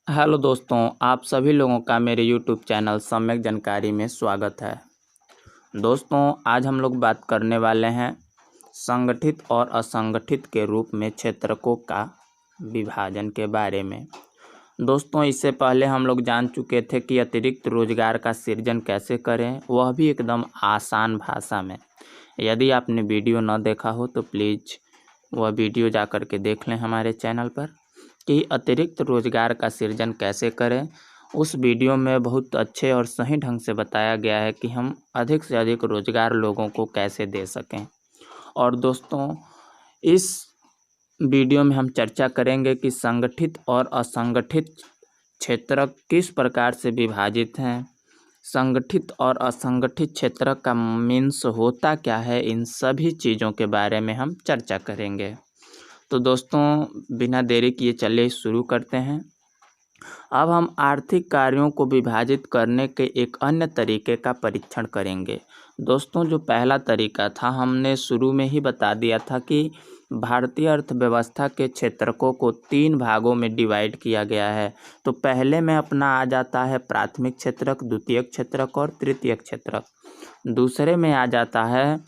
Hello दोस्तों, आप सभी लोगों का मेरे यूट्यूब चैनल सम्यक जानकारी में स्वागत है। दोस्तों, आज हम लोग बात करने वाले हैं संगठित और असंगठित के रूप में क्षेत्रकों का विभाजन के बारे में। दोस्तों, इससे पहले हम लोग जान चुके थे कि अतिरिक्त रोजगार का सृजन कैसे करें, वह भी एकदम आसान भाषा में। यदि आपने वीडियो न देखा हो तो प्लीज़ वह वीडियो जा कर के देख लें हमारे चैनल पर कि अतिरिक्त रोजगार का सृजन कैसे करें। उस वीडियो में बहुत अच्छे और सही ढंग से बताया गया है कि हम अधिक से अधिक रोजगार लोगों को कैसे दे सकें। और दोस्तों, इस वीडियो में हम चर्चा करेंगे कि संगठित और असंगठित क्षेत्र किस प्रकार से विभाजित हैं, संगठित और असंगठित क्षेत्र का मीन्स होता क्या है, इन सभी चीज़ों के बारे में हम चर्चा करेंगे। तो दोस्तों, बिना देरी किए चलिए शुरू करते हैं। अब हम आर्थिक कार्यों को विभाजित करने के एक अन्य तरीके का परीक्षण करेंगे। दोस्तों, जो पहला तरीका था हमने शुरू में ही बता दिया था कि भारतीय अर्थव्यवस्था के क्षेत्रकों को 3 भागों में डिवाइड किया गया है। तो पहले में अपना आ जाता है प्राथमिक क्षेत्रक, द्वितीयक क्षेत्रक और तृतीयक क्षेत्रक। दूसरे में आ जाता है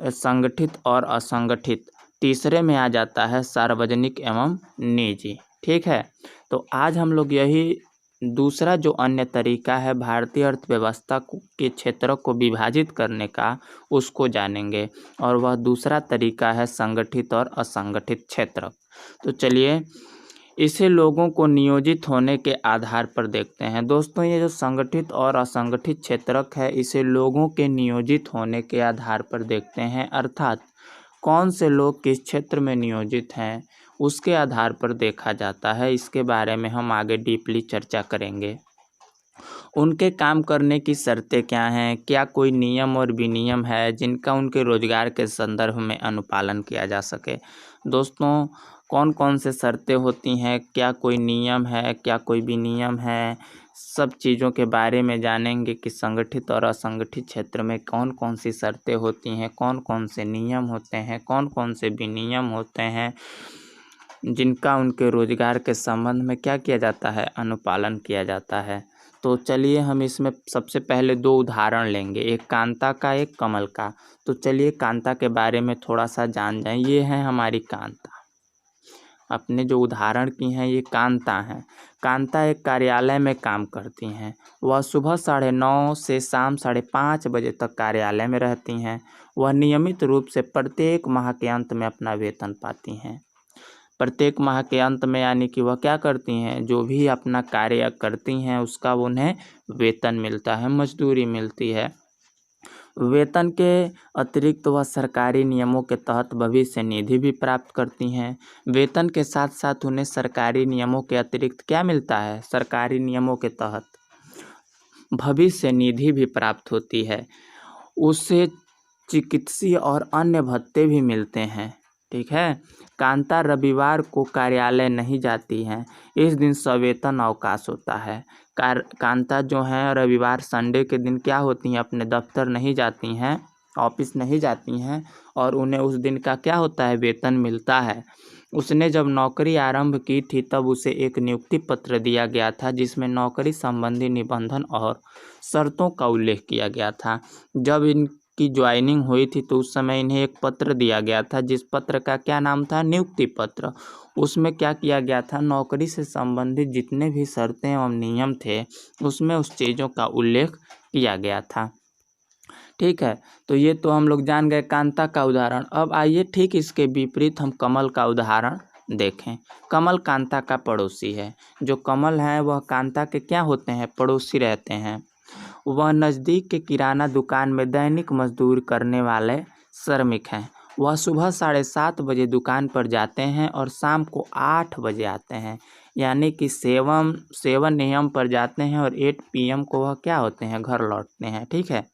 संगठित और असंगठित। तीसरे में आ जाता है सार्वजनिक एवं निजी। ठीक है, तो आज हम लोग यही दूसरा जो अन्य तरीका है भारतीय अर्थव्यवस्था के क्षेत्रों को विभाजित करने का, उसको जानेंगे। और वह दूसरा तरीका है संगठित और असंगठित क्षेत्र। तो चलिए इसे लोगों को नियोजित होने के आधार पर देखते हैं। दोस्तों, ये जो संगठित और असंगठित क्षेत्रक है, इसे लोगों के नियोजित होने के आधार पर देखते हैं। अर्थात कौन से लोग किस क्षेत्र में नियोजित हैं, उसके आधार पर देखा जाता है। इसके बारे में हम आगे डीपली चर्चा करेंगे। उनके काम करने की शर्तें क्या हैं, क्या कोई नियम और विनियम है जिनका उनके रोजगार के संदर्भ में अनुपालन किया जा सके। दोस्तों, कौन कौन से शर्तें होती हैं, क्या कोई नियम है, क्या कोई विनियम है, सब चीज़ों के बारे में जानेंगे कि संगठित और असंगठित क्षेत्र में कौन कौन सी शर्तें होती हैं, कौन कौन से नियम होते हैं, कौन कौन से विनियम होते हैं जिनका उनके रोजगार के संबंध में क्या किया जाता है, अनुपालन किया जाता है। तो चलिए हम इसमें सबसे पहले 2 उदाहरण लेंगे, एक कांता का, एक कमल का। तो चलिए कांता के बारे में थोड़ा सा जान जाएं। ये है हमारी कांता। अपने जो उदाहरण की हैं ये कांता हैं। कांता एक कार्यालय में काम करती हैं। वह सुबह 9:30 से शाम 5:30 बजे तक कार्यालय में रहती हैं। वह नियमित रूप से प्रत्येक माह के अंत में अपना वेतन पाती हैं। प्रत्येक माह के अंत में यानी कि वह क्या करती हैं, जो भी अपना कार्य करती हैं उसका उन्हें वेतन मिलता है, मजदूरी मिलती है। वेतन के अतिरिक्त वह सरकारी नियमों के तहत भविष्य निधि भी प्राप्त करती हैं। वेतन के साथ साथ उन्हें सरकारी नियमों के अतिरिक्त क्या मिलता है, सरकारी नियमों के तहत भविष्य निधि भी प्राप्त होती है। उससे चिकित्सीय और अन्य भत्ते भी मिलते हैं। ठीक है, कांता रविवार को कार्यालय नहीं जाती हैं। इस दिन सवेतन अवकाश होता है। कांता जो हैं रविवार संडे के दिन क्या होती हैं, अपने दफ्तर नहीं जाती हैं, ऑफिस नहीं जाती हैं, और उन्हें उस दिन का क्या होता है, वेतन मिलता है। उसने जब नौकरी आरंभ की थी तब उसे एक नियुक्ति पत्र दिया गया था जिसमें नौकरी संबंधी निबंधन और शर्तों का उल्लेख किया गया था। जब इनकी ज्वाइनिंग हुई थी तो उस समय इन्हें एक पत्र दिया गया था जिस पत्र का क्या नाम था, नियुक्ति पत्र। उसमें क्या किया गया था, नौकरी से संबंधित जितने भी शर्तें एवं नियम थे उसमें उस चीज़ों का उल्लेख किया गया था। ठीक है, तो ये तो हम लोग जान गए कांता का उदाहरण। अब आइए ठीक इसके विपरीत हम कमल का उदाहरण देखें। कमल कांता का पड़ोसी है। जो कमल है वह कांता के क्या होते हैं, पड़ोसी रहते हैं। वह नज़दीक के किराना दुकान में दैनिक मजदूर करने वाले श्रमिक हैं। वह सुबह 7:30 बजे दुकान पर जाते हैं और शाम को 8 बजे आते हैं, यानी कि 7 AM पर जाते हैं और 8 PM को वह क्या होते हैं, घर लौटते हैं। ठीक है,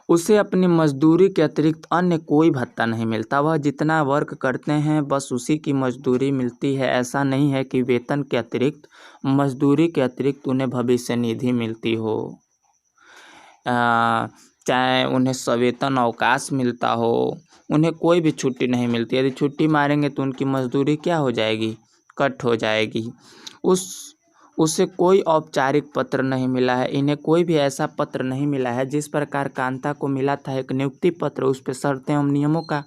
उसे अपनी मजदूरी के अतिरिक्त अन्य कोई भत्ता नहीं मिलता। वह जितना वर्क करते हैं बस उसी की मजदूरी मिलती है। ऐसा नहीं है कि वेतन के अतिरिक्त, मजदूरी के अतिरिक्त उन्हें भविष्य निधि मिलती हो, चाहे उन्हें सवेतन अवकाश मिलता हो, उन्हें कोई भी छुट्टी नहीं मिलती। यदि छुट्टी मारेंगे तो उनकी मजदूरी क्या हो जाएगी, कट हो जाएगी। उसे कोई औपचारिक पत्र नहीं मिला है, इन्हें कोई भी ऐसा पत्र नहीं मिला है जिस प्रकार कांता को मिला था एक नियुक्ति पत्र, उस पर शर्तें एवं नियमों का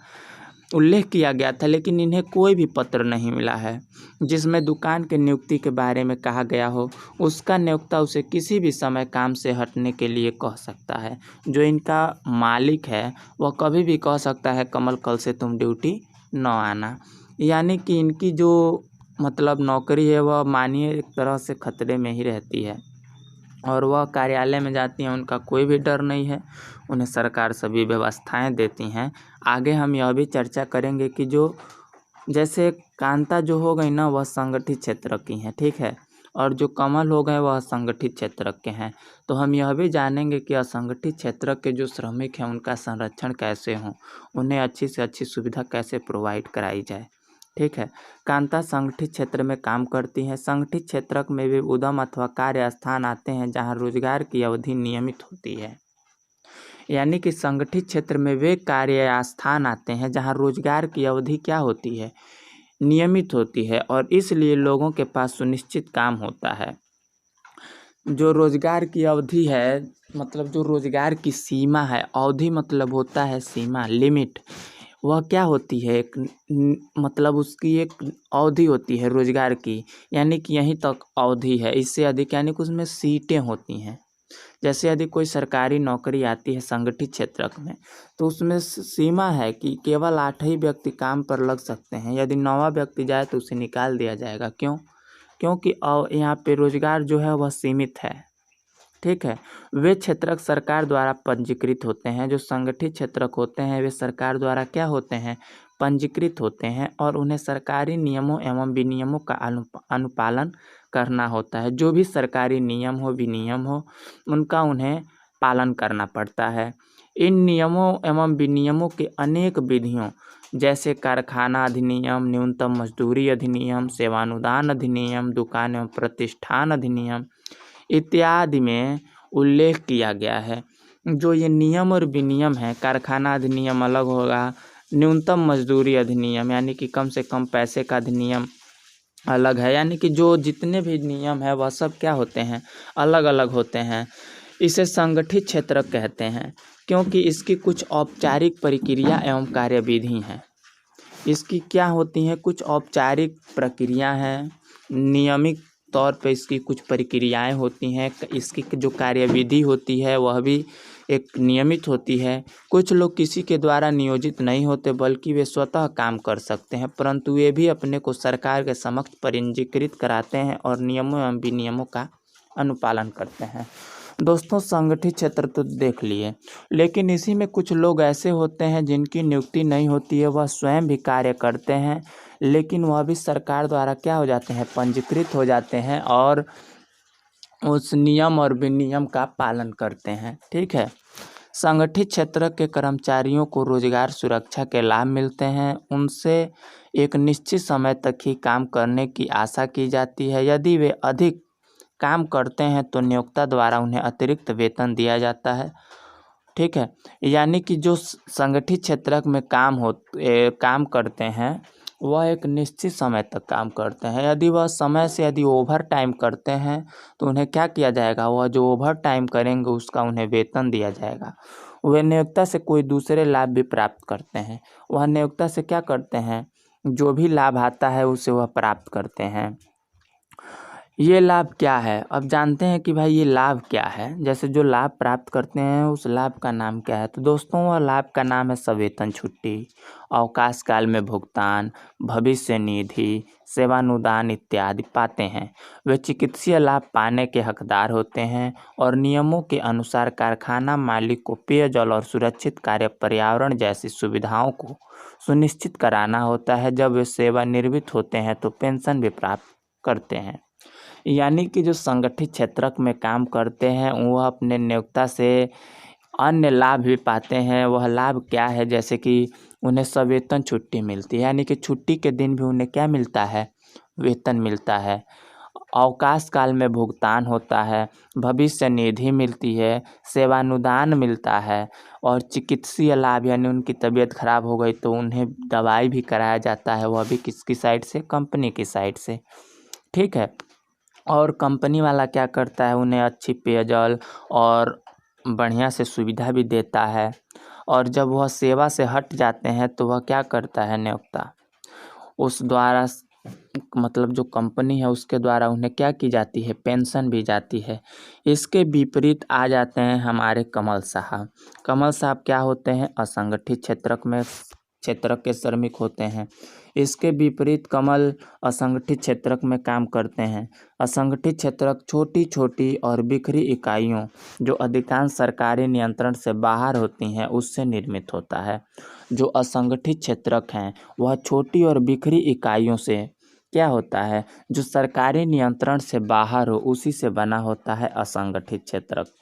उल्लेख किया गया था, लेकिन इन्हें कोई भी पत्र नहीं मिला है जिसमें दुकान के नियुक्ति के बारे में कहा गया हो। उसका नियोक्ता उसे किसी भी समय काम से हटने के लिए कह सकता है। जो इनका मालिक है वह कभी भी कह सकता है कमल कल से तुम ड्यूटी न आना। यानी कि इनकी जो मतलब नौकरी है वह मानिए एक तरह से खतरे में ही रहती है, और वह कार्यालय में जाती हैं, उनका कोई भी डर नहीं है, उन्हें सरकार सभी व्यवस्थाएं देती हैं। आगे हम यह भी चर्चा करेंगे कि जो जैसे कांता जो हो गई ना वह संगठित क्षेत्र की हैं, ठीक है, और जो कमल हो गए वह असंगठित क्षेत्र के हैं। तो हम यह भी जानेंगे कि असंगठित क्षेत्र के जो श्रमिक हैं उनका संरक्षण कैसे हो, उन्हें अच्छी से अच्छी सुविधा कैसे प्रोवाइड कराई जाए, ठीक है। कांता संगठित क्षेत्र में काम करती है। संगठित क्षेत्र में वे उद्यम अथवा कार्य स्थान आते हैं जहां रोजगार की अवधि नियमित होती है। यानी कि संगठित क्षेत्र में वे कार्य स्थान आते हैं जहां रोजगार की अवधि क्या होती है, नियमित होती है, और इसलिए लोगों के पास सुनिश्चित काम होता है। जो रोजगार की अवधि है मतलब जो रोजगार की सीमा है, अवधि मतलब होता है सीमा, लिमिट, वह क्या होती है एक मतलब उसकी एक अवधि होती है रोजगार की, यानी कि यहीं तक अवधि है, इससे अधिक यानी कि उसमें सीटें होती हैं। जैसे यदि कोई सरकारी नौकरी आती है संगठित क्षेत्र में तो उसमें सीमा है कि केवल 8 ही व्यक्ति काम पर लग सकते हैं। यदि 9वां व्यक्ति जाए तो उसे निकाल दिया जाएगा। क्यों? क्योंकि यहाँ पे रोजगार जो है वह सीमित है, ठीक है। वे क्षेत्रक सरकार द्वारा पंजीकृत होते हैं। जो संगठित क्षेत्रक होते हैं वे सरकार द्वारा क्या होते हैं, पंजीकृत होते हैं, और उन्हें सरकारी नियमों एवं विनियमों का अनुपालन करना होता है। जो भी सरकारी नियम हो विनियम हो उनका उन्हें पालन करना पड़ता है। इन नियमों एवं विनियमों के अनेक विधियों जैसे कारखाना अधिनियम, न्यूनतम मजदूरी अधिनियम, सेवानुदान अधिनियम, दुकान एवं प्रतिष्ठान अधिनियम इत्यादि में उल्लेख किया गया है। जो ये नियम और विनियम है, कारखाना अधिनियम अलग होगा, न्यूनतम मजदूरी अधिनियम यानी कि कम से कम पैसे का अधिनियम अलग है। यानी कि जो जितने भी नियम है वह सब क्या होते हैं, अलग अलग होते हैं। इसे संगठित क्षेत्र कहते हैं क्योंकि इसकी कुछ औपचारिक प्रक्रिया एवं कार्यविधि हैं। इसकी क्या होती हैं, कुछ औपचारिक प्रक्रिया हैं, नियमित तौर पे इसकी कुछ प्रक्रियाएं होती हैं। इसकी जो कार्यविधि होती है वह भी एक नियमित होती है। कुछ लोग किसी के द्वारा नियोजित नहीं होते बल्कि वे स्वतः काम कर सकते हैं, परंतु वे भी अपने को सरकार के समक्ष पंजीकृत कराते हैं और नियमों एवं विनियमों का अनुपालन करते हैं। दोस्तों संगठित क्षेत्र तो देख लिए, लेकिन इसी में कुछ लोग ऐसे होते हैं जिनकी नियुक्ति नहीं होती है, वह स्वयं भी कार्य करते हैं, लेकिन वह भी सरकार द्वारा क्या हो जाते हैं, पंजीकृत हो जाते हैं और उस नियम और विनियम का पालन करते हैं, ठीक है। संगठित क्षेत्र के कर्मचारियों को रोजगार सुरक्षा के लाभ मिलते हैं। उनसे एक निश्चित समय तक ही काम करने की आशा की जाती है। यदि वे अधिक काम करते हैं तो नियोक्ता द्वारा उन्हें अतिरिक्त वेतन दिया जाता है, ठीक है। यानी कि जो संगठित क्षेत्र में काम करते हैं वह एक निश्चित समय तक काम करते हैं। यदि वह समय से यदि ओवर टाइम करते हैं तो उन्हें क्या किया जाएगा, वह जो ओवर टाइम करेंगे उसका उन्हें वेतन दिया जाएगा। वे नियोक्ता से कोई दूसरे लाभ भी प्राप्त करते हैं। वह नियोक्ता से क्या करते हैं, जो भी लाभ आता है उसे वह प्राप्त करते हैं। ये लाभ क्या है, अब जानते हैं कि भाई ये लाभ क्या है। जैसे जो लाभ प्राप्त करते हैं उस लाभ का नाम क्या है, तो दोस्तों वह लाभ का नाम है सवेतन छुट्टी, अवकाश काल में भुगतान, भविष्य निधि, सेवानुदान इत्यादि पाते हैं। वे चिकित्सीय लाभ पाने के हकदार होते हैं और नियमों के अनुसार कारखाना मालिक को पेयजल और सुरक्षित कार्य पर्यावरण जैसी सुविधाओं को सुनिश्चित कराना होता है। जब वे सेवानिवृत्त होते हैं तो पेंशन भी प्राप्त करते हैं। यानी कि जो संगठित क्षेत्र में काम करते हैं वह अपने नियोक्ता से अन्य लाभ भी पाते हैं। वह लाभ क्या है, जैसे कि उन्हें सवेतन छुट्टी मिलती है, यानी कि छुट्टी के दिन भी उन्हें क्या मिलता है, वेतन मिलता है। अवकाश काल में भुगतान होता है, भविष्य निधि मिलती है, सेवानुदान मिलता है और चिकित्सीय लाभ यानी उनकी तबीयत खराब हो गई तो उन्हें दवाई भी कराया जाता है, वह भी किसकी साइड से, कंपनी की साइड से। ठीक है। और कंपनी वाला क्या करता है, उन्हें अच्छी पेयजल और बढ़िया से सुविधा भी देता है। और जब वह सेवा से हट जाते हैं तो वह क्या करता है, नियोक्ता उस द्वारा मतलब जो कंपनी है उसके द्वारा उन्हें क्या की जाती है, पेंशन भी जाती है। इसके विपरीत आ जाते हैं हमारे कमल साहब। कमल साहब क्या होते हैं, असंगठित क्षेत्रक के श्रमिक होते हैं। इसके विपरीत कमल असंगठित क्षेत्रक में काम करते हैं। असंगठित क्षेत्रक छोटी छोटी और बिखरी इकाइयों जो अधिकांश सरकारी नियंत्रण से बाहर होती हैं उससे निर्मित होता है। जो असंगठित क्षेत्रक हैं वह छोटी और बिखरी इकाइयों से क्या होता है, जो सरकारी नियंत्रण से बाहर हो उसी से बना होता है असंगठित क्षेत्रक।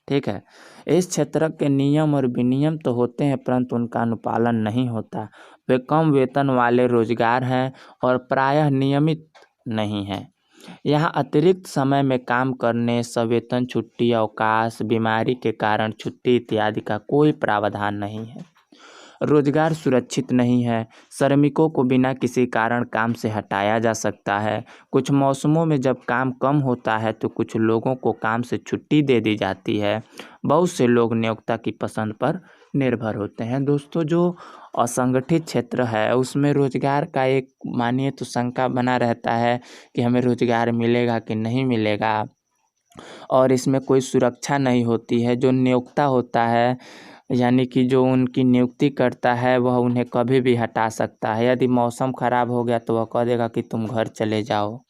ठीक है। इस क्षेत्रक के नियम और विनियम तो होते हैं परंतु उनका अनुपालन नहीं होता। वे कम वेतन वाले रोजगार हैं और प्रायः नियमित नहीं हैं। यहाँ अतिरिक्त समय में काम करने, सवेतन छुट्टी, अवकाश, बीमारी के कारण छुट्टी इत्यादि का कोई प्रावधान नहीं है। रोजगार सुरक्षित नहीं है। श्रमिकों को बिना किसी कारण काम से हटाया जा सकता है। कुछ मौसमों में जब काम कम होता है तो कुछ लोगों को काम से छुट्टी दे दी जाती है। बहुत से लोग नियोक्ता की पसंद पर निर्भर होते हैं। दोस्तों, जो असंगठित क्षेत्र है उसमें रोजगार का एक मानिए तो शंका बना रहता है कि हमें रोजगार मिलेगा कि नहीं मिलेगा, और इसमें कोई सुरक्षा नहीं होती है। जो नियोक्ता होता है यानी कि जो उनकी नियुक्ति करता है वह उन्हें कभी भी हटा सकता है। यदि मौसम खराब हो गया तो वह कह देगा कि तुम घर चले जाओ,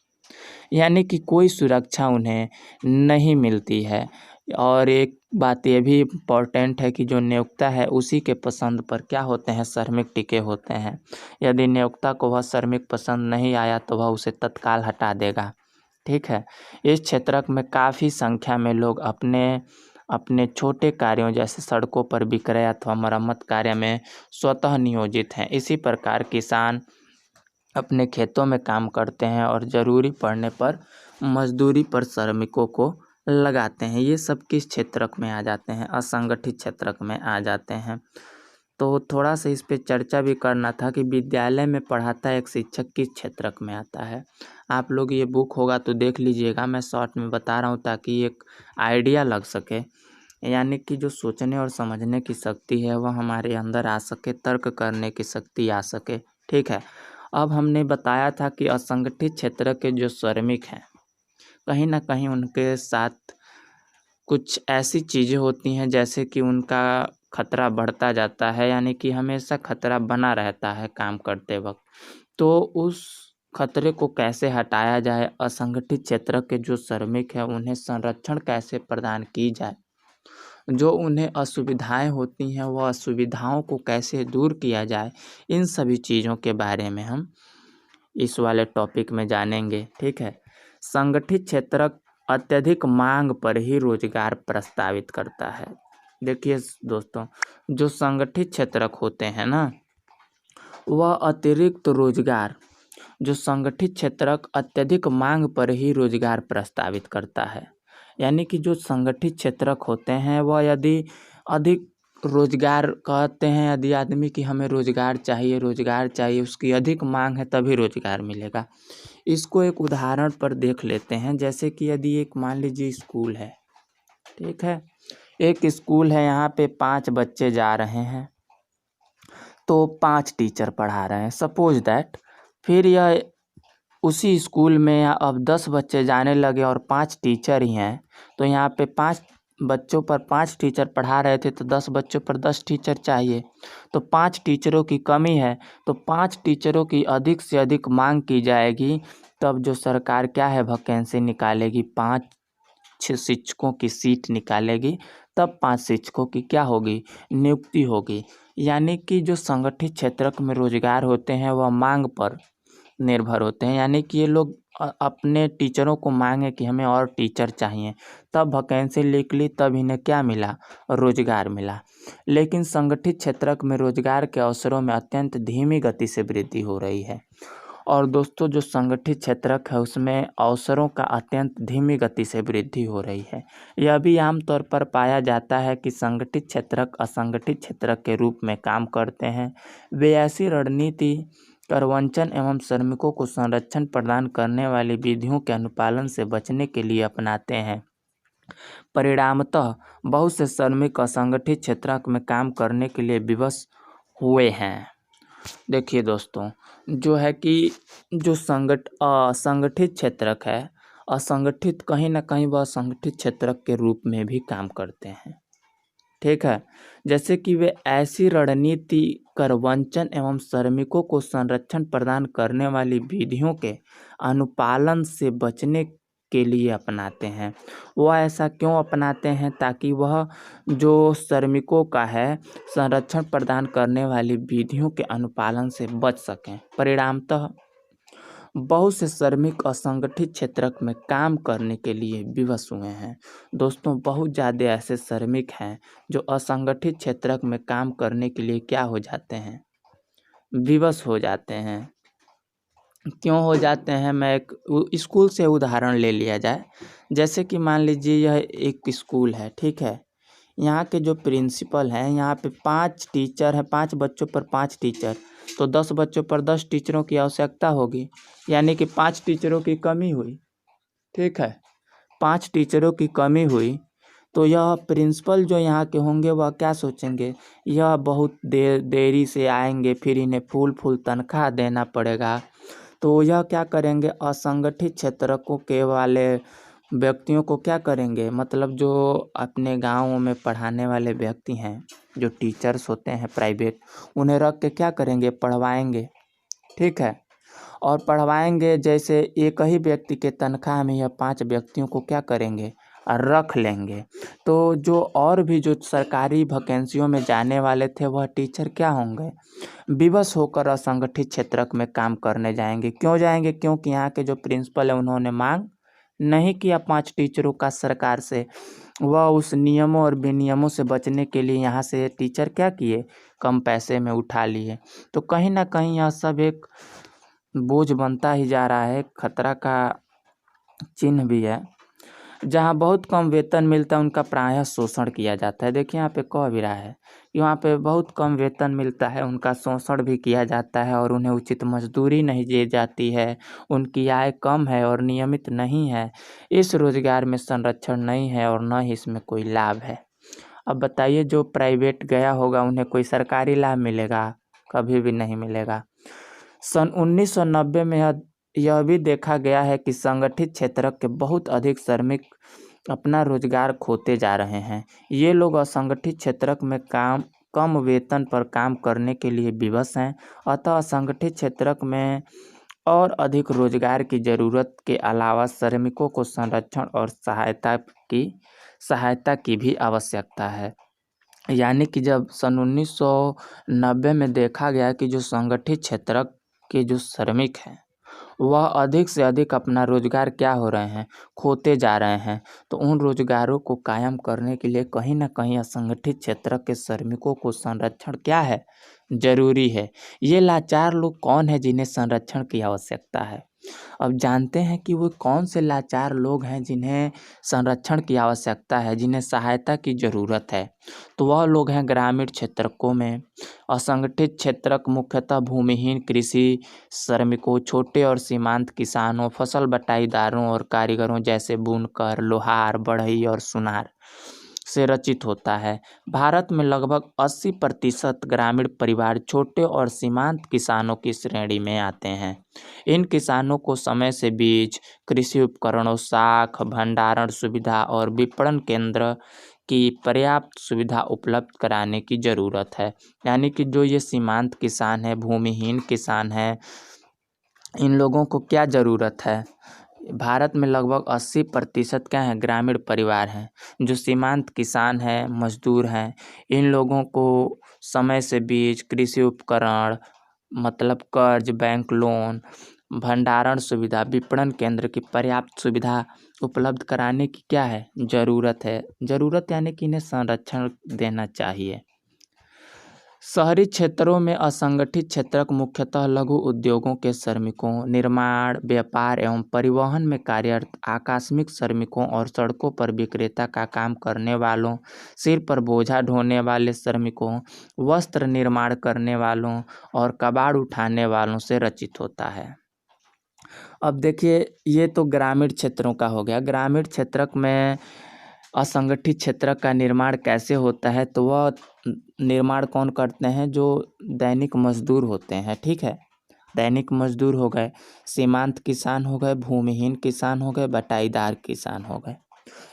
यानी कि कोई सुरक्षा उन्हें नहीं मिलती है। और एक बात ये भी इम्पोर्टेंट है कि जो नियोक्ता है उसी के पसंद पर क्या होते हैं, श्रमिक टिके होते हैं। यदि नियोक्ता को वह श्रमिक पसंद नहीं आया तो वह उसे तत्काल हटा देगा। ठीक है। इस क्षेत्रक में काफ़ी संख्या में लोग अपने छोटे कार्यों जैसे सड़कों पर विक्रय अथवा मरम्मत कार्य में स्वतः नियोजित हैं। इसी प्रकार किसान अपने खेतों में काम करते हैं और ज़रूरी पड़ने पर मजदूरी पर श्रमिकों को लगाते हैं। ये सब किस क्षेत्रक में आ जाते हैं, असंगठित क्षेत्रक में आ जाते हैं। तो थोड़ा सा इस पे चर्चा भी करना था कि विद्यालय में पढ़ाता एक शिक्षक किस क्षेत्रक में आता है। आप लोग ये बुक होगा तो देख लीजिएगा, मैं शॉर्ट में बता रहा हूँ ताकि एक आइडिया लग सके। यानी कि जो सोचने और समझने की शक्ति है वह हमारे अंदर आ सके, तर्क करने की शक्ति आ सके। ठीक है। अब हमने बताया था कि असंगठित क्षेत्र के जो श्रमिक हैं कहीं ना कहीं उनके साथ कुछ ऐसी चीज़ें होती हैं जैसे कि उनका खतरा बढ़ता जाता है, यानी कि हमेशा खतरा बना रहता है काम करते वक्त। तो उस खतरे को कैसे हटाया जाए, असंगठित क्षेत्र के जो श्रमिक हैं उन्हें संरक्षण कैसे प्रदान की जाए, जो उन्हें असुविधाएं होती हैं वह असुविधाओं को कैसे दूर किया जाए, इन सभी चीज़ों के बारे में हम इस वाले टॉपिक में जानेंगे। ठीक है। संगठित क्षेत्र अत्यधिक मांग पर ही रोजगार प्रस्तावित करता है। देखिए दोस्तों, जो संगठित क्षेत्रक होते हैं ना वह अतिरिक्त रोजगार, जो संगठित क्षेत्रक अत्यधिक मांग पर ही रोजगार प्रस्तावित करता है। यानी कि जो संगठित क्षेत्रक होते हैं वह यदि अधिक रोजगार कहते हैं, यदि आदमी की हमें रोजगार चाहिए, उसकी अधिक मांग है तभी रोजगार मिलेगा। इसको एक उदाहरण पर देख लेते हैं। जैसे कि यदि एक मान लीजिए स्कूल है, ठीक है, एक स्कूल है, यहाँ पे 5 बच्चे जा रहे हैं तो 5 टीचर पढ़ा रहे हैं, सपोज दैट। फिर यह उसी स्कूल में अब 10 बच्चे जाने लगे और 5 टीचर ही हैं, तो यहाँ पे 5 बच्चों पर 5 टीचर पढ़ा रहे थे तो 10 बच्चों पर 10 टीचर चाहिए। तो 5 टीचरों की कमी है तो 5 टीचरों की अधिक से अधिक मांग की जाएगी, तब जो सरकार क्या है वैकेंसी निकालेगी, 5 शिक्षकों की सीट निकालेगी, तब 5 शिक्षकों की क्या होगी, नियुक्ति होगी। यानी कि जो संगठित क्षेत्र में रोजगार होते हैं वह मांग पर निर्भर होते हैं। यानी कि ये लोग अपने टीचरों को मांगे कि हमें और टीचर चाहिए, तब वैकेंसी निकली, तब इन्हें क्या मिला, रोजगार मिला। लेकिन संगठित क्षेत्र में रोजगार के अवसरों में अत्यंत धीमी गति से वृद्धि हो रही है और दोस्तों जो संगठित क्षेत्रक है उसमें अवसरों का अत्यंत धीमी गति से वृद्धि हो रही है। यह भी आमतौर पर पाया जाता है कि संगठित क्षेत्रक असंगठित क्षेत्रक के रूप में काम करते हैं। वे ऐसी रणनीति करवंचन एवं श्रमिकों को संरक्षण प्रदान करने वाली विधियों के अनुपालन से बचने के लिए अपनाते हैं। परिणामतः बहुत से श्रमिक असंगठित क्षेत्रक में काम करने के लिए विवश हुए हैं। देखिए दोस्तों, जो है कि जो असंगठित क्षेत्रक है, असंगठित कहीं ना कहीं वह संगठित क्षेत्रक के रूप में भी काम करते हैं। ठीक है, जैसे कि वे ऐसी रणनीति करवंचन एवं श्रमिकों को संरक्षण प्रदान करने वाली विधियों के अनुपालन से बचने के लिए अपनाते हैं। वह ऐसा क्यों अपनाते हैं? ताकि वह जो श्रमिकों का है संरक्षण प्रदान करने वाली विधियों के अनुपालन से बच सकें। परिणामतः बहुत से श्रमिक असंगठित क्षेत्रक में काम करने के लिए विवश हुए हैं। दोस्तों, बहुत ज़्यादा ऐसे श्रमिक हैं जो असंगठित क्षेत्रक में काम करने के लिए क्या हो जाते हैं? विवश हो जाते हैं। क्यों हो जाते हैं? मैं एक स्कूल से उदाहरण ले लिया जाए। जैसे कि मान लीजिए यह एक स्कूल है, ठीक है। यहाँ के जो प्रिंसिपल हैं, यहाँ पे 5 टीचर हैं, 5 बच्चों पर 5 टीचर, तो 10 बच्चों पर 10 टीचरों की आवश्यकता होगी, यानी कि 5 टीचरों की कमी हुई। ठीक है, 5 टीचरों की कमी हुई तो यह प्रिंसिपल जो यहाँ के होंगे वह क्या सोचेंगे? यह बहुत देरी से आएंगे, फिर इन्हें फुल तनख्वाह देना पड़ेगा। तो यह क्या करेंगे? असंगठित क्षेत्रकों के वाले व्यक्तियों को क्या करेंगे? मतलब जो अपने गाँव में पढ़ाने वाले व्यक्ति हैं, जो टीचर्स होते हैं प्राइवेट, उन्हें रख के क्या करेंगे? पढ़वाएंगे। ठीक है, और पढ़वाएंगे जैसे एक ही व्यक्ति के तनख्वाह में यह 5 व्यक्तियों को क्या करेंगे? रख लेंगे। तो जो और भी जो सरकारी वैकेंसियों में जाने वाले थे वह टीचर क्या होंगे? विवश होकर असंगठित क्षेत्रक में काम करने जाएंगे। क्यों जाएंगे? क्योंकि यहाँ के जो प्रिंसिपल है उन्होंने मांग नहीं किया 5 टीचरों का सरकार से। वह उस नियमों और विनियमों से बचने के लिए यहाँ से टीचर क्या किए? कम पैसे में उठा लिए। तो कहीं ना कहीं यह सब एक बोझ बनता ही जा रहा है, खतरा का चिन्ह भी है। जहाँ बहुत कम वेतन मिलता है उनका प्रायः शोषण किया जाता है। देखिए यहाँ पे कह भी रहा है कि वहाँ पे बहुत कम वेतन मिलता है, उनका शोषण भी किया जाता है और उन्हें उचित मजदूरी नहीं दी जाती है, उनकी आय कम है और नियमित नहीं है। इस रोजगार में संरक्षण नहीं है और न ही इसमें कोई लाभ है। अब बताइए, जो प्राइवेट गया होगा उन्हें कोई सरकारी लाभ मिलेगा? कभी भी नहीं मिलेगा। सन 1990 में यह भी देखा गया है कि संगठित क्षेत्र के बहुत अधिक श्रमिक अपना रोजगार खोते जा रहे हैं। ये लोग असंगठित क्षेत्र में कम वेतन पर काम करने के लिए विवश हैं। अतः असंगठित क्षेत्र में और अधिक रोजगार की जरूरत के अलावा श्रमिकों को संरक्षण और सहायता की भी आवश्यकता है। यानी कि जब सन 1990 में देखा गया कि जो संगठित क्षेत्र के जो श्रमिक हैं वह अधिक से अधिक अपना रोजगार क्या हो रहे हैं? खोते जा रहे हैं। तो उन रोजगारों को कायम करने के लिए कहीं ना कहीं असंगठित क्षेत्र के श्रमिकों को संरक्षण क्या है? जरूरी है। ये लाचार लोग कौन है जिन्हें संरक्षण की आवश्यकता है? अब जानते हैं कि वो कौन से लाचार लोग हैं जिन्हें संरक्षण की आवश्यकता है, जिन्हें सहायता की ज़रूरत है। तो वह लोग हैं ग्रामीण क्षेत्रकों में असंगठित क्षेत्रक, मुख्यतः भूमिहीन कृषि श्रमिकों, छोटे और सीमांत किसानों, फसल बटाईदारों और कारीगरों जैसे बुनकर, लोहार, बढ़ई और सुनार से रचित होता है। भारत में लगभग 80% ग्रामीण परिवार छोटे और सीमांत किसानों की श्रेणी में आते हैं। इन किसानों को समय से बीज, कृषि उपकरणों, साख, भंडारण सुविधा और विपणन केंद्र की पर्याप्त सुविधा उपलब्ध कराने की ज़रूरत है। यानी कि जो ये सीमांत किसान है, भूमिहीन किसान है, इन लोगों को क्या ज़रूरत है? भारत में लगभग 80% क्या है? ग्रामीण परिवार हैं। जो सीमांत किसान हैं, मजदूर हैं, इन लोगों को समय से बीज, कृषि उपकरण मतलब कर्ज, बैंक लोन, भंडारण सुविधा, विपणन केंद्र की पर्याप्त सुविधा उपलब्ध कराने की क्या है? ज़रूरत है। ज़रूरत यानी कि इन्हें संरक्षण देना चाहिए। शहरी क्षेत्रों में असंगठित क्षेत्रक मुख्यतः लघु उद्योगों के श्रमिकों, निर्माण, व्यापार एवं परिवहन में कार्यरत आकस्मिक श्रमिकों और सड़कों पर विक्रेता का काम करने वालों, सिर पर बोझा ढोने वाले श्रमिकों, वस्त्र निर्माण करने वालों और कबाड़ उठाने वालों से रचित होता है। अब देखिए, ये तो ग्रामीण क्षेत्रों का हो गया। ग्रामीण क्षेत्रक में असंगठित क्षेत्र का निर्माण कैसे होता है, तो वह निर्माण कौन करते हैं, जो दैनिक मजदूर होते हैं। ठीक है, दैनिक मजदूर हो गए, सीमांत किसान हो गए, भूमिहीन किसान हो गए, बटाईदार किसान हो गए।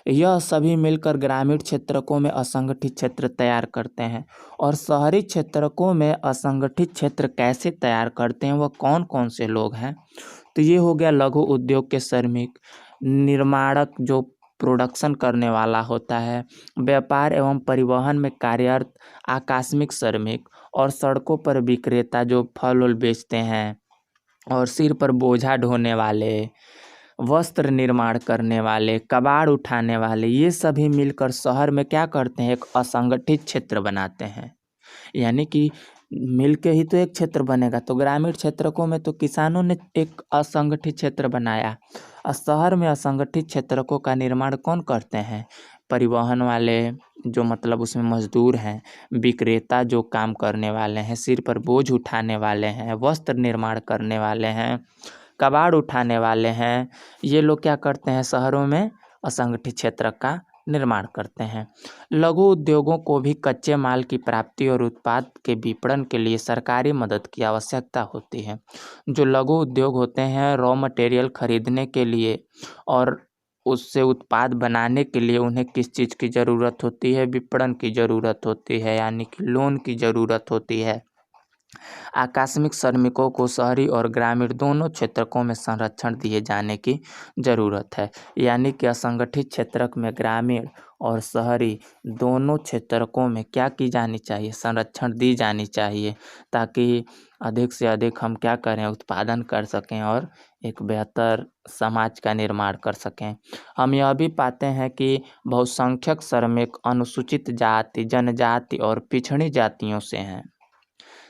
यह सभी मिलकर ग्रामीण क्षेत्रकों में असंगठित क्षेत्र तैयार करते हैं। और शहरी क्षेत्रकों में असंगठित क्षेत्र कैसे तैयार करते हैं, वह कौन कौन से लोग हैं, तो ये हो गया लघु उद्योग के श्रमिक, निर्माणक जो प्रोडक्शन करने वाला होता है, व्यापार एवं परिवहन में कार्यरत आकस्मिक श्रमिक, और सड़कों पर विक्रेता जो फल उल बेचते हैं, और सिर पर बोझा ढोने वाले, वस्त्र निर्माण करने वाले, कबाड़ उठाने वाले, ये सभी मिलकर शहर में क्या करते हैं, एक असंगठित क्षेत्र बनाते हैं। यानी कि मिलके ही तो एक क्षेत्र बनेगा। तो ग्रामीण क्षेत्रकों में तो किसानों ने एक असंगठित क्षेत्र बनाया, और शहर में असंगठित क्षेत्रकों का निर्माण कौन करते हैं, परिवहन वाले जो मतलब उसमें मजदूर हैं, विक्रेता जो काम करने वाले हैं, सिर पर बोझ उठाने वाले हैं, वस्त्र निर्माण करने वाले हैं, कबाड़ उठाने वाले हैं, ये लोग क्या करते हैं, शहरों में असंगठित क्षेत्र का निर्माण करते हैं। लघु उद्योगों को भी कच्चे माल की प्राप्ति और उत्पाद के विपणन के लिए सरकारी मदद की आवश्यकता होती है। जो लघु उद्योग होते हैं, रॉ मटेरियल खरीदने के लिए और उससे उत्पाद बनाने के लिए उन्हें किस चीज़ की ज़रूरत होती है, विपणन की ज़रूरत होती है, यानी कि लोन की ज़रूरत होती है। आकस्मिक श्रमिकों को शहरी और ग्रामीण दोनों क्षेत्रकों में संरक्षण दिए जाने की ज़रूरत है। यानी कि असंगठित क्षेत्रक में ग्रामीण और शहरी दोनों क्षेत्रकों में क्या की जानी चाहिए, संरक्षण दी जानी चाहिए, ताकि अधिक से अधिक हम क्या करें, उत्पादन कर सकें और एक बेहतर समाज का निर्माण कर सकें। हम यह भी पाते हैं कि बहुसंख्यक श्रमिक अनुसूचित जाति, जनजाति और पिछड़ी जातियों से हैं।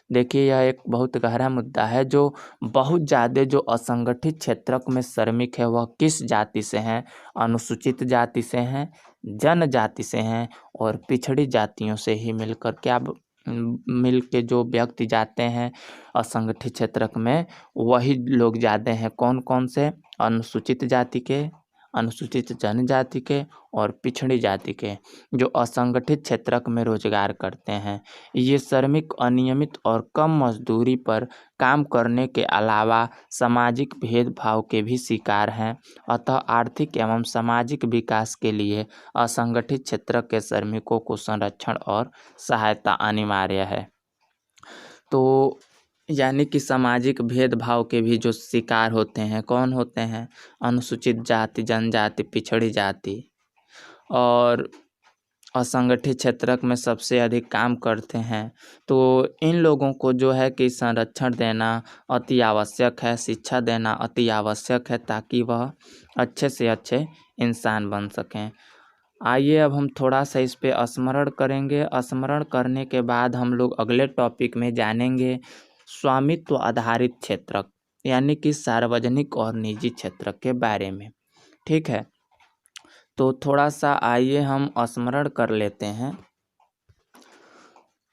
देखिए, यह एक बहुत गहरा मुद्दा है। जो बहुत ज़्यादा जो असंगठित क्षेत्रक में श्रमिक है, वह किस जाति से हैं, अनुसूचित जाति से हैं, जनजाति से हैं और पिछड़ी जातियों से ही मिलकर मिल के जो व्यक्ति जाते हैं असंगठित क्षेत्रक में, वही लोग जाते हैं। कौन कौन से, अनुसूचित जाति के, अनुसूचित जनजाति के और पिछड़ी जाति के, जो असंगठित क्षेत्रक में रोजगार करते हैं। ये श्रमिक अनियमित और कम मजदूरी पर काम करने के अलावा सामाजिक भेदभाव के भी शिकार हैं। अतः आर्थिक एवं सामाजिक विकास के लिए असंगठित क्षेत्र के श्रमिकों को संरक्षण और सहायता अनिवार्य है। तो यानी कि सामाजिक भेदभाव के भी जो शिकार होते हैं, कौन होते हैं, अनुसूचित जाति, जनजाति, पिछड़ी जाति, और असंगठित क्षेत्रक में सबसे अधिक काम करते हैं। तो इन लोगों को जो है कि संरक्षण देना अति आवश्यक है, शिक्षा देना अति आवश्यक है, ताकि वह अच्छे से अच्छे इंसान बन सकें। आइए अब हम थोड़ा सा इस पे स्मरण करेंगे। स्मरण करने के बाद हम लोग अगले टॉपिक में जानेंगे स्वामित्व आधारित क्षेत्रक, यानी कि सार्वजनिक और निजी क्षेत्रक के बारे में। ठीक है, तो थोड़ा सा आइए हम स्मरण कर लेते हैं।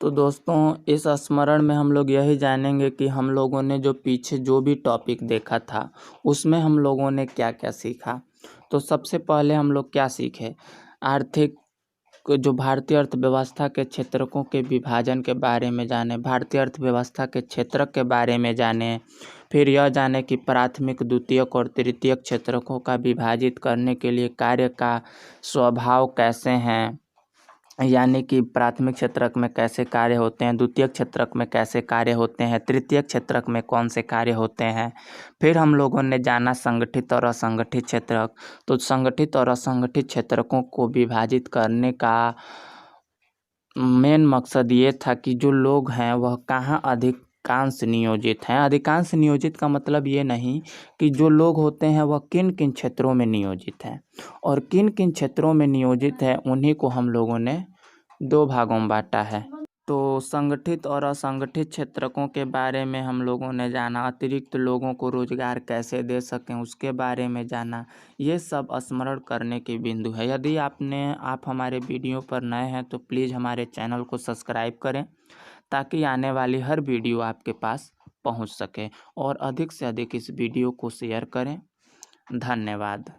तो दोस्तों, इस स्मरण में हम लोग यही जानेंगे कि हम लोगों ने जो पीछे जो भी टॉपिक देखा था, उसमें हम लोगों ने क्या क्या सीखा। तो सबसे पहले हम लोग क्या सीखे, आर्थिक जो भारतीय अर्थव्यवस्था के क्षेत्रकों के विभाजन के बारे में जाने, भारतीय अर्थव्यवस्था के क्षेत्रक के बारे में जाने। फिर यह जाने कि प्राथमिक, द्वितीयक और तृतीयक क्षेत्रकों का विभाजित करने के लिए कार्य का स्वभाव कैसे हैं, यानी कि प्राथमिक क्षेत्रक में कैसे कार्य होते हैं, द्वितीयक क्षेत्रक में कैसे कार्य होते हैं, तृतीयक क्षेत्रक में कौन से कार्य होते हैं। फिर हम लोगों ने जाना संगठित और असंगठित क्षेत्रक। तो संगठित और असंगठित क्षेत्रकों को विभाजित करने का मेन मकसद ये था कि जो लोग हैं वह कहाँ अधिकांश नियोजित हैं। अधिकांश नियोजित का मतलब ये नहीं कि जो लोग होते हैं वह किन किन क्षेत्रों में नियोजित हैं, और किन किन क्षेत्रों में नियोजित है उन्हीं को हम लोगों ने दो भागों में बांटा है। तो संगठित और असंगठित क्षेत्रकों के बारे में हम लोगों ने जाना, अतिरिक्त लोगों को रोजगार कैसे दे सकें उसके बारे में जाना। ये सब स्मरण करने के बिंदु है। यदि आप हमारे वीडियो पर नए हैं तो प्लीज़ हमारे चैनल को सब्सक्राइब करें ताकि आने वाली हर वीडियो आपके पास पहुंच सके, और अधिक से अधिक इस वीडियो को शेयर करें। धन्यवाद।